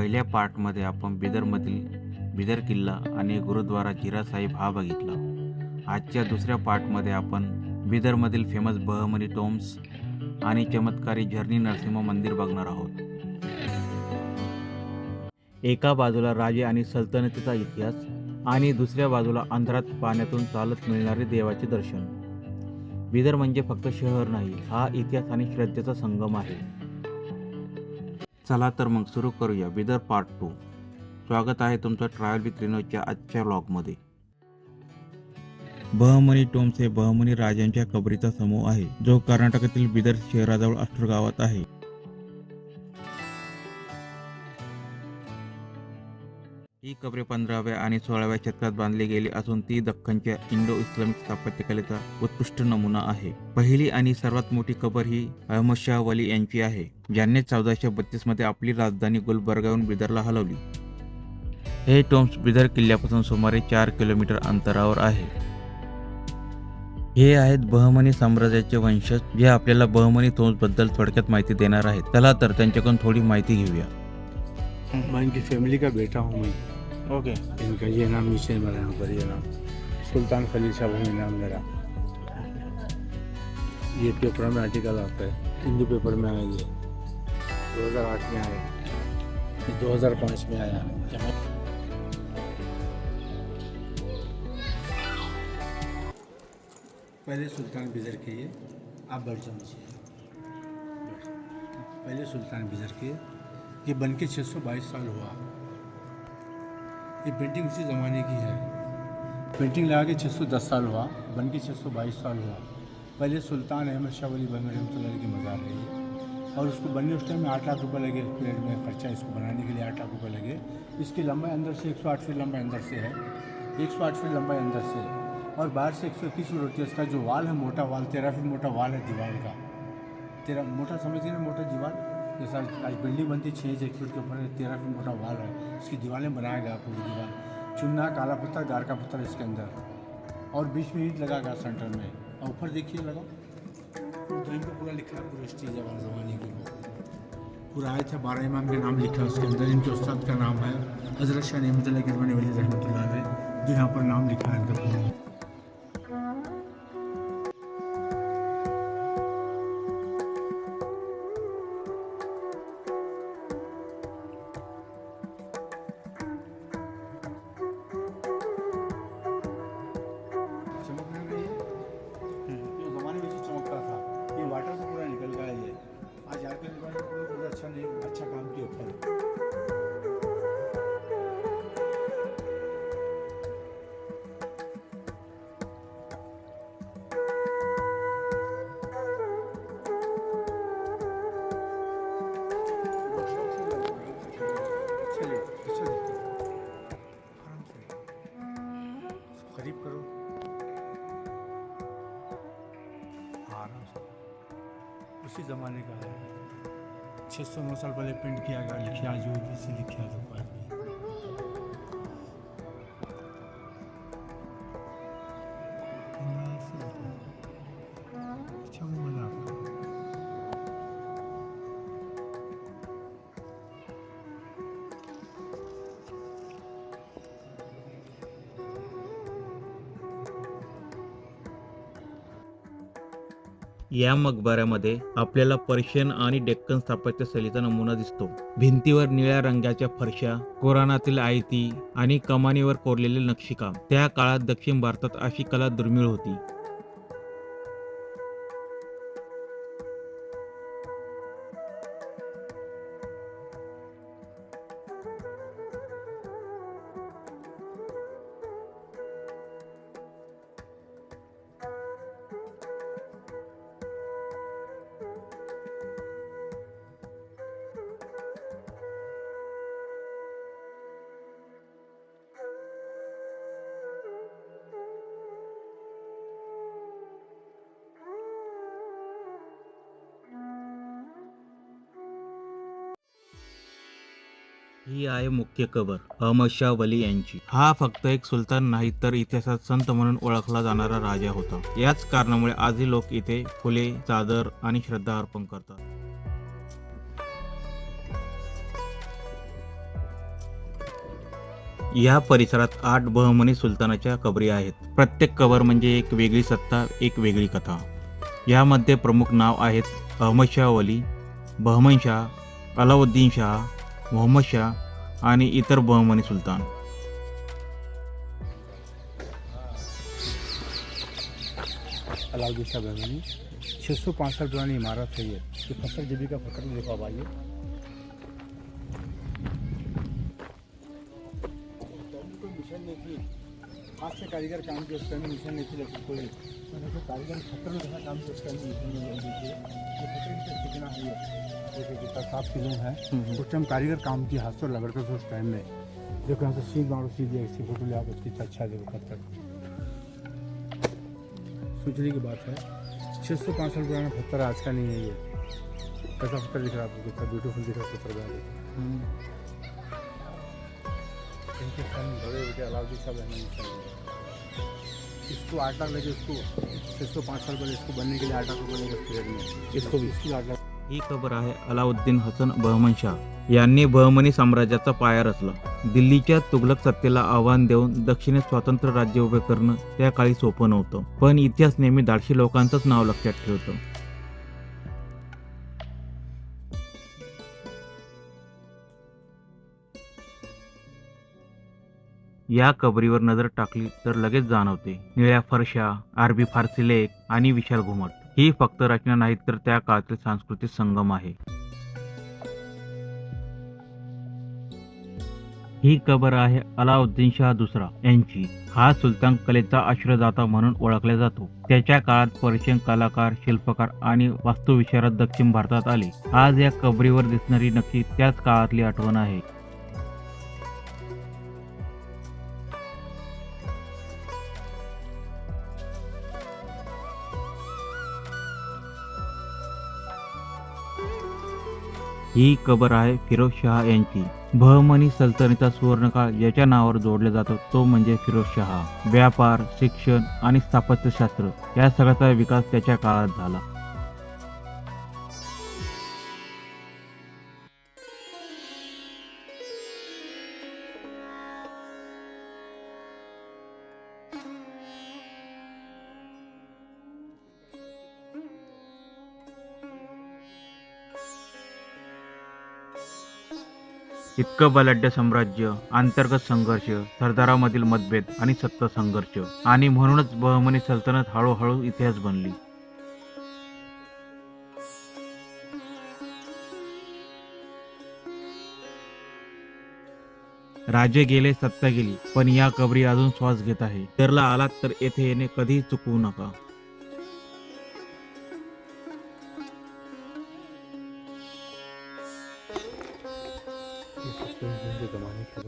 पहिल्या पार्टमध्ये आपण बिदर किल्ला आणि गुरुद्वारा जिरा साहिब हा बघितला. आजच्या दुसऱ्या पार्टमध्ये आपण बिदरमधील फेमस बहमनी टॉम्ब्स आणि चमत्कारी झरणी नरसिंह मंदिर बघणार आहोत. एका बाजूला राजे आणि सल्तनतीचा इतिहास आणि दुसऱ्या बाजूला अंधारात पाण्यातून चालत मिळणारे देवाचे दर्शन. बिदर म्हणजे फक्त शहर नाही, हा इतिहास आणि श्रद्धेचा संगम आहे. चला तर मग सुरू करूया बिदर पार्ट 2. स्वागत आहे तुमचं ट्रॅव्हल विथ रिनोच्या आजच्या व्लॉगमध्ये. बहमनी टॉम्ब्स हे बहमनी राजांच्या कबरीचा समूह आहे, जो कर्नाटकातील बिदर शहराजवळ अष्टूर गावात आहे. ही कबरे 15व्या आणि 16व्या शतकात बांधली गेली असून ती दख्खनच्या इंडो इस्लामिक स्थापत्यकलेचा उत्कृष्ट नमुना आहे. पहिली आणि सर्वात मोठी कबर ही अहमद शाह वली यांची आहे, ज्यांनी 1432 मध्ये आपली राजधानी गुलबर्गाहून बिदरला हलवली. हे टॉम्ब्स बिदर किल्ल्यापासून सुमारे 4 किलोमीटर अंतरावर आहे. हे आहेत बहमनी साम्राज्याचे वंशज, जे आपल्याला बहमनी टॉम्ब्स बद्दल थोडक्यात माहिती देणार आहेत. चला तर त्यांच्याकडून थोडी माहिती घेऊया. मैं इनकी फैमिली का बेटा हूँ मैं. ओके. इनका ये नाम नीचे मेरा यहाँ पर ये नाम सुल्तान खलील शाह वही नाम मेरा. ये पेपर में आर्टिकल आता है, हिंदू पेपर में आया ये 2008 में आया, ये 2005 में आया. पहले सुल्तान बिदर के ये आप बैठ जाओ नीचे. पहले सुल्तान बिदर के ये बन के 622 साल हुआ. ये पेंटिंग उसी ज़माने की है. पेंटिंग लगा के 610 साल हुआ, बन के 622 साल हुआ. पहले सुल्तान अहमद शाह वली रहमतुल्लाह की मज़ार है ये, और उसको बनने उस टाइम में 8 लाख रुपये लगे. पीरियड में खर्चा इसको बनाने के लिए 8 लाख रुपये लगे. इसकी लंबाई अंदर से 108 फीट लंबाई अंदर से है, 108 फीट लंबाई अंदर से, और बाहर से 121 फीट होती है. इसका जो वाल है, मोटा वाल 13 फीट मोटा वाल है दीवार का. 13 मोटा समझिए ना, मोटा दीवार जैसा आज बिल्डिंग बनती है 6 फीट के ऊपर, 13 फीट मोटा वाल है. इसकी दीवारें बनाया गया, पूरी दीवार चुन्ना, काला पत्थर, गार का पत्थर इसके अंदर, और बीच में ईंट लगा गया सेंटर में. और ऊपर देखिए लगा ड्राइंग पे पूरा लिखा है, पूरा स्टेज है ज़माने की. पूरा आए थे 12 इमाम के नाम लिखा है उसके अंदर. इनके उस्ताद का नाम है हज़रत शाह नेमतुल्लाह गिरवानी वली रहमतुल्लाह अलैह, जो यहाँ पर नाम लिखा है इनका पूरा. चमकने में ये जो ज़माने में चमकता था, ये वाटर से पूरा निकल गया. ये आज आके पूरा अच्छा नहीं, अच्छा काम किया ऊपर. करीब करो, आराम से. उसी ज़माने का है, 609 साल पहले पेंट किया गया. लिखिया जो किसी लिखिया तो पास भी अच्छा मज़ा आता है. या मकबऱ्यामध्ये आपल्याला पर्शियन आणि डेक्कन स्थापत्य शैलीचा नमुना दिसतो. भिंतीवर निळ्या रंगाच्या फरशा, कुराणातील आयती आणि कमानीवर कोरलेले नक्षीकाम. त्या काळात दक्षिण भारतात अशी कला दुर्मिळ होती. ही आहे मुख्य कबर अहमद शाह वली यांची. हा फक्त एक सुलतान नाही, तर इतिहासात संत म्हणून ओळखला जाणारा राजा होता. याच कारणामुळे आजही लोक इथे फुले, चादर आणि श्रद्धा अर्पण करतात. या परिसरात 8 बहमनी सुलतानाच्या कबरी आहेत. प्रत्येक कबर म्हणजे एक वेगळी सत्ता, एक वेगळी कथा. यामध्ये प्रमुख नाव आहेत अहमद शाह वली, बहमन शाह, अलाउद्दीन शाह, मोहम्मद शाह आणि इतर बहमनी सुलतान. अलाउद्दीन शाह बहमनी 605 साल पुरानी इमारत है ये पत्थर जबी का पत्थर में देखा भाई मिशन नहीं थी हाथ से कारीगर काम किया उस टाइम मिशन नहीं थी लेकिन कोई कारीगर पत्थर में कैसा काम किया उस टाइम मिशन नहीं लीजिए ये पत्थर कितना है ये देखिए कितना साफ क्लीन है उस टाइम कारीगर काम किया हाथ से लगड़ते थे उस टाइम में देखो यहाँ से सीध मारो सीधे ऐसी फोटो ले आप कितना अच्छा देखो पत्थर सोचने की बात है 605 साल पुराना पत्थर आज का नहीं है ये कैसा पत्थर दिख रहा है आपको कितना ब्यूटीफुल दिख रहा है पत्थर बना इनके सन बड़े बेटे अलाउद्दीन शाह बहमनी इसको 8 लाख लगे उसको 605 साल पहले इसको बनने के लिए 8 लाख रुपये लगे पीरियड में इसको भी इसकी 8 लाख. ही कबर आहे अलाउद्दीन हसन बहमन शाह यांनी बहमनी साम्राज्याचा पाया रचला. दिल्लीच्या तुघलक सत्तेला आव्हान देऊन दक्षिणेत स्वतंत्र राज्य उभे करणं त्या काळी सोपं नव्हतं. पण इतिहास नेहमी धाडशी लोकांचंच नाव लक्षात ठेवतो. या कबरीवर नजर टाकली तर लगेच जाणवते निळ्या फरशा, अरबी फारसी लेख आणि विशाल घुमट. ही फक्त रचना नाहीत तर त्या काळातील सांस्कृतिक संगम आहे. ही कबर आहे अलाउद्दीन शाह दुसरा यांची. हा सुलतान कलेचा आश्रयदाता म्हणून ओळखला जातो. त्याच्या काळात पर्शियन कलाकार, शिल्पकार आणि वास्तुविशारद दक्षिण भारतात आले. आज या कबरीवर दिसणारी नक्षी त्याच काळातली आठवण आहे. ही कबर आहे फिरोज शाह यांची. बहमनी सल्तनतीचा सुवर्णकाळ याच्या नावावर जोडला जातो तो म्हणजे फिरोज शाह. व्यापार, शिक्षण आणि स्थापत्यशास्त्र या सगळ्याचा विकास त्याच्या काळात झाला. इतकं बलाढ्य साम्राज्य, अंतर्गत संघर्ष, सरदारामधील मतभेद आणि सत्ता संघर्ष आणि म्हणूनच बहमनी सल्तनत हळूहळू इतिहास बनली. राजे गेले, सत्ता गेली, पण या कबरी अजून श्वास घेत आहे. केरला आलात तर येथे येणे कधीही चुकवू नका. जमाने के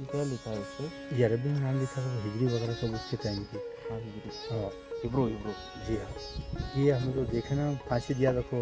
क्या लिखा है उसपे? ये अरबी में नाम लिखा है हिजरी वगैरह सब उसके टाइम की. हाँ, हिजरी. हाँ इब्रो इब्रो. जी हाँ ये हम लोग देखे ना फांसी दिया देखो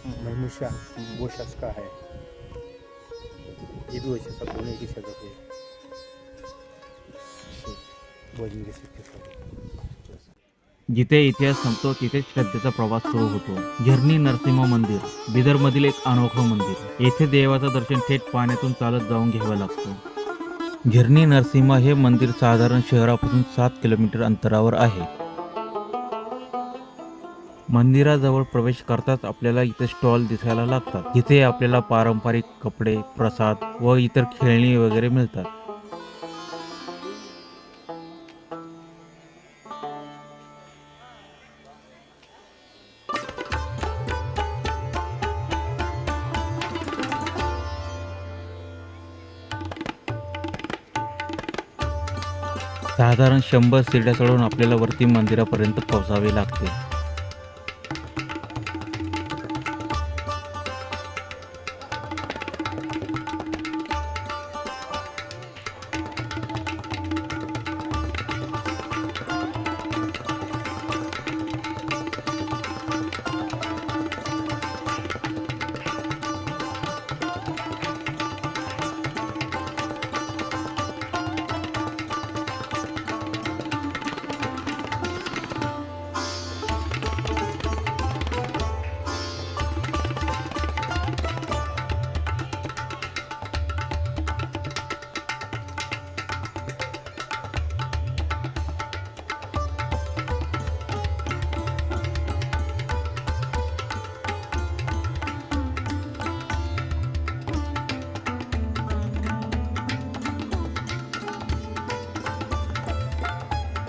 महमूद शाह वो शख्स का है. ये भी वैसे सब होने की सजा है वो अजमेर सिख के साथ. जिथे इतिहास संपतो तिथे श्रद्धेचा प्रवास सुरू होतो. झरणी नरसिंह मंदिर बिदरमधील एक अनोखं मंदिर. येथे देवाचं दर्शन थेट पाण्यातून चालत जाऊन घ्यावं लागतं. झरणी नरसिंह हे मंदिर साधारण शहरापासून 7 किलोमीटर अंतरावर आहे. मंदिराजवळ प्रवेश करताच आपल्याला इथे स्टॉल दिसायला लागतात. जिथे आपल्याला पारंपरिक कपडे, प्रसाद व इतर खेळणी वगैरे मिळतात. साधारण 100 सीड्या चढून आपल्याला वरती मंदिरापर्यंत पोहोचावे लागते.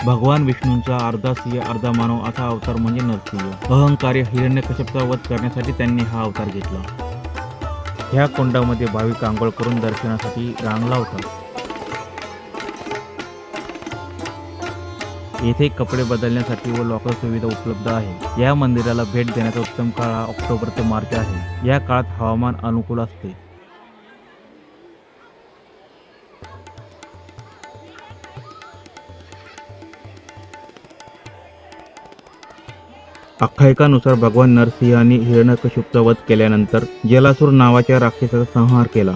भगवान विष्णूंचा अर्धा सिंह अर्धा मानव असा अवतार म्हणजे नरसिंह. अहंकारी हिरण्यकश्यपचा वध करण्यासाठी त्यांनी हा अवतार घेतला. ह्या कुंडामध्ये भाविक आंघोळ करून दर्शनासाठी रांग लावतात. येथे कपडे बदलण्यासाठी व लॉकर सुविधा उपलब्ध आहे. या मंदिराला भेट देण्याचा उत्तम काळ हा ऑक्टोबर ते मार्च आहे. या काळात हवामान अनुकूल असते. आख्यायिकानुसार भगवान नरसिंहांनी हिरण्यकश्यपचा वध केल्यानंतर जलासूर नावाच्या राक्षसाचा संहार केला.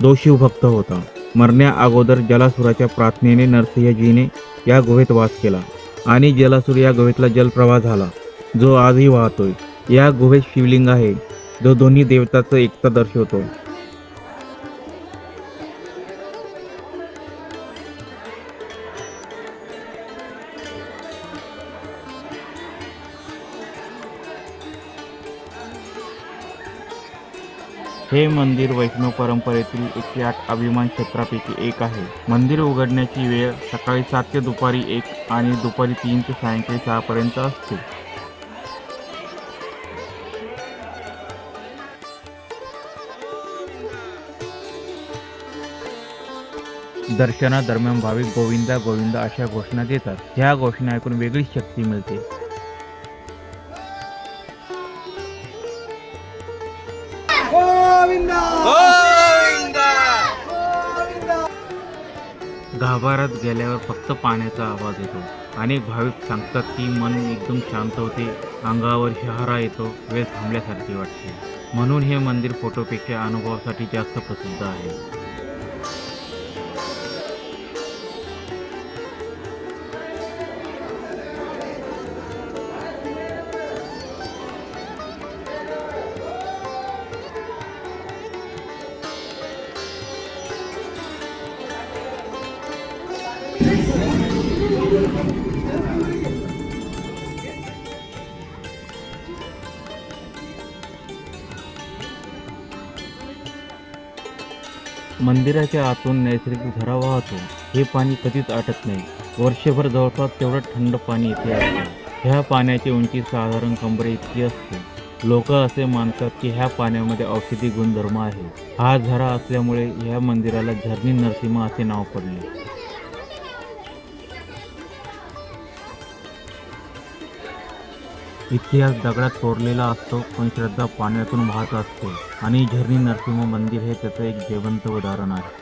जो शिवभक्त होता. मरण्या अगोदर जलासुराच्या प्रार्थनेने नरसिंहजीने या गुहेत वास केला आणि जलासूर या गुहेतला जलप्रवाह झाला, जो आजही वाहतोय. या गुहेत शिवलिंग आहे, जो दोन्ही देवतांचं एकता दर्शवतो. हे मंदिर वैष्णव परंपरेतील 108 अभिमान क्षेत्रापैकी एक आहे. मंदिर उघडण्याची वेळ सकाळी 7 ते दुपारी 1 आणि दुपारी 3 ते सायंकाळी 6 पर्यंत असते. दर्शनादरम्यान भाविक गोविंदा गोविंदा अशा घोषणा देतात. ह्या घोषणा ऐकून वेगळीच शक्ती मिळते. गाभाऱ्यात गेल्यावर फक्त पाण्याचा आवाज येतो. अनेक भाविक सांगतात की मन एकदम शांत होते, अंगावर शहारा येतो, वेळ थांबल्यासारखी वाटते. म्हणून हे मंदिर फोटोपेक्षा अनुभवासाठी जास्त प्रसिद्ध आहे. मंदिराच्या आतून नैसर्गिक झरा वाहतो. हे पाणी कधीच आटत नाही. वर्षभर जवळपास तेवढं थंड पाणी इथे असतं. ह्या पाण्याची उंची साधारण कंबरे इतकी असते. लोक असे मानतात की ह्या पाण्यामध्ये औषधी गुणधर्म आहे. हा झरा असल्यामुळे ह्या मंदिराला झरणी नरसिंह असे नाव पडले. इतिहास दगडात कोरलेला असतो, पण श्रद्धा पाण्यातून वाहत असते आणि झरणी नरसिंह मंदिर हे त्याचं एक जिवंत उदाहरण आहे.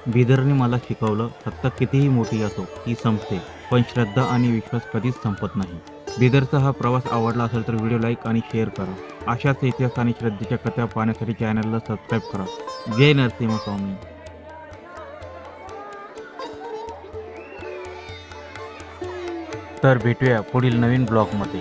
बिदरने मला शिकवलं, सत्ता कितीही मोठी असो ती संपते, पण श्रद्धा आणि विश्वास कधीच संपत नाही. बिदरचा हा प्रवास आवडला असेल तर व्हिडिओ लाईक आणि शेअर करा. अशाच इतिहास आणि श्रद्धेच्या कथा पाहण्यासाठी चॅनलला सबस्क्राईब करा. जय नरसिंह स्वामी. तर भेटूया पुढील नवीन ब्लॉगमध्ये.